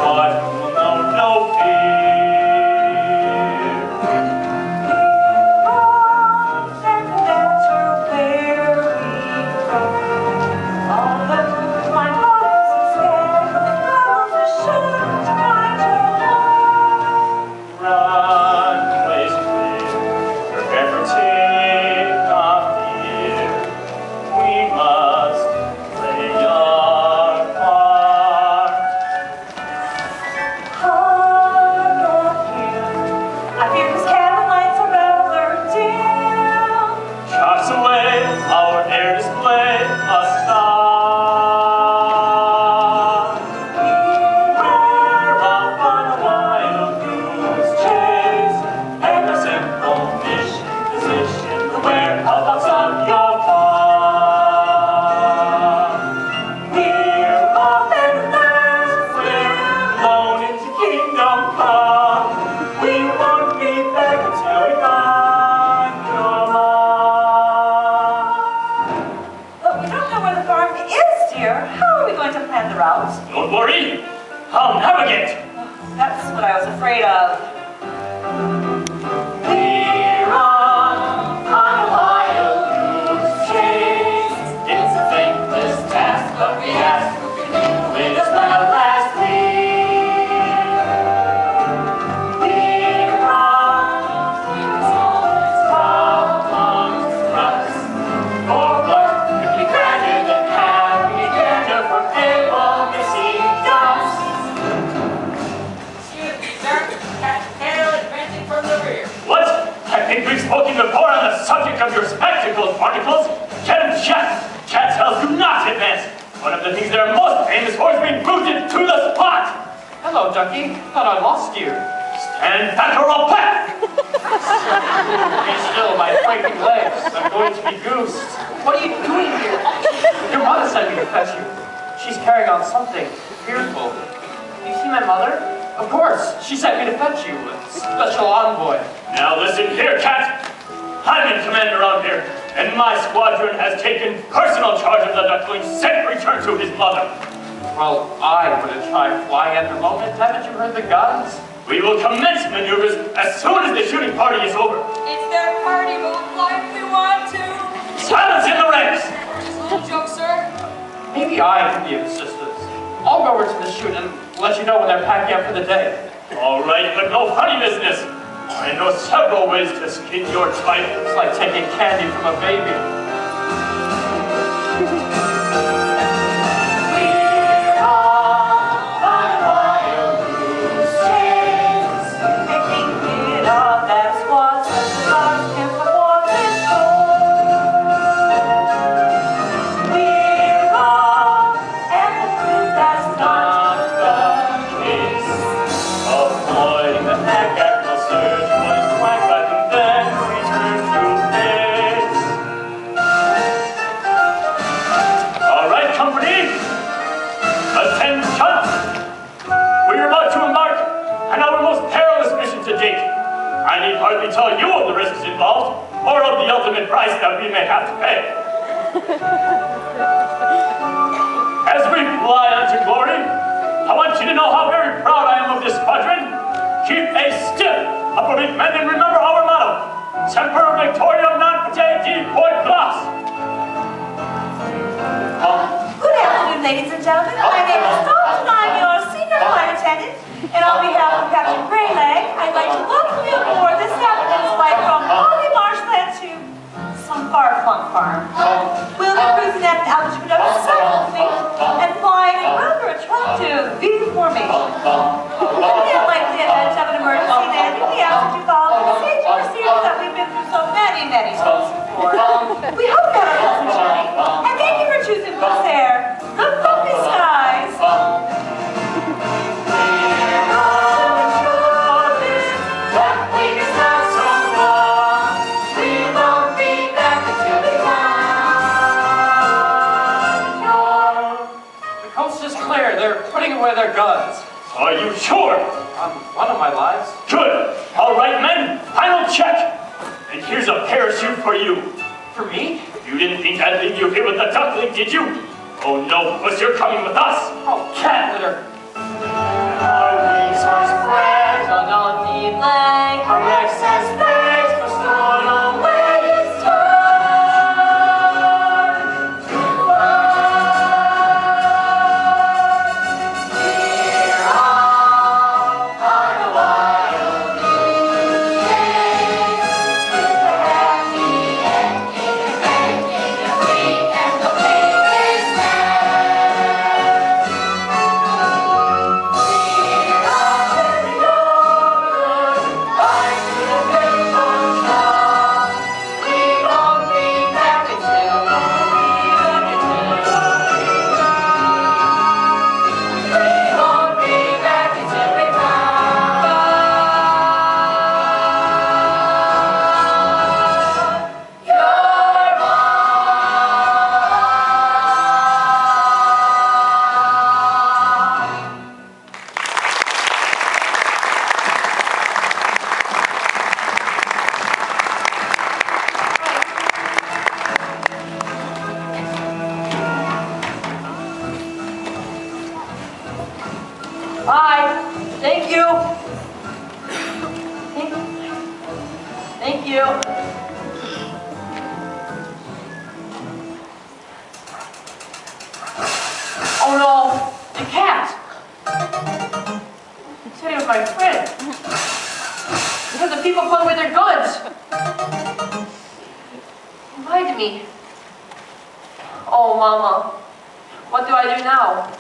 but we'll know no fear. Don't worry, I'll navigate. That's what I was afraid of. We run on a wild goose chase. It's a thankless task, but we ask if we do it as well as we. We run, it's always problems for us. For work could be grander than happy, grander for able. What? I think we've spoken before on the subject of your spectacles, barnacles. Get them checked. Cattails do not advance. One of the things they're most famous for is being rooted to the spot. Hello, Ducky. Thought I lost you. Stand back or I'll peck. Be still, my breaking legs. I'm going to be Goose. What are you doing here? Your mother sent me to fetch you. She's carrying on something fearful. You see my mother? Of course, she sent me to fetch you, a special envoy. Now listen here, Cat. I'm in command around here, and my squadron has taken personal charge of the Duckling safe return to his mother. Well, I want to try flying at the moment. Haven't you heard the guns? We will commence maneuvers as soon as the shooting party is over. It's their party, but we'll fly if we want to. Silence in the ranks! Just a little joke, sir. Maybe I can be of assistance. I'll go over to the chute and let you know when they're packing up for the day. All right, but no funny business. I know several ways to skin your type. It's like taking candy from a baby. We're on a wild goose chase. I think it all that was the last and the water goes. We're on, and the truth that's not the case. Avoiding the heck admiral surge, what is quack back and then return to base. All right, company. Attention! We're about to embark on our most perilous mission to date. I need hardly tell you of the risks involved, or of the ultimate price that we may have to pay. As we fly on to glory, I want you to know how very proud I am of this squadron. Keep a stiff upper beak, men, and remember our motto: Semper Victoriam non pete depoy glas. Good afternoon, ladies and gentlemen. My name is Dawn, and I'm your senior flight attendant. And on behalf of Captain Greyleg, I'd like to welcome you aboard this afternoon's flight from Holly Marshland to some far-flung farm. We'll be cruising at an altitude of 7 feet and flying in rather attractive V formation. In the unlikely event of an emergency landing, we ask that you follow the safety procedures that we've been through so many times before. We hope you have a pleasant journey, and thank you for choosing Goose Air. The lovely skies. The coast is clear. They're putting away their guns. Are you sure? On one of my lives. Good. All right, men. Final check. And here's a parachute for you. For me? You didn't think I'd leave you here with the Duckling, did you? Oh no, puss, you're coming with us. Oh, cat litter. All Bye. Thank you. Thank you. Oh no, the cat. He said he was my friend. Because the people put away their guns. He lied to me. Oh, Mama, what do I do now?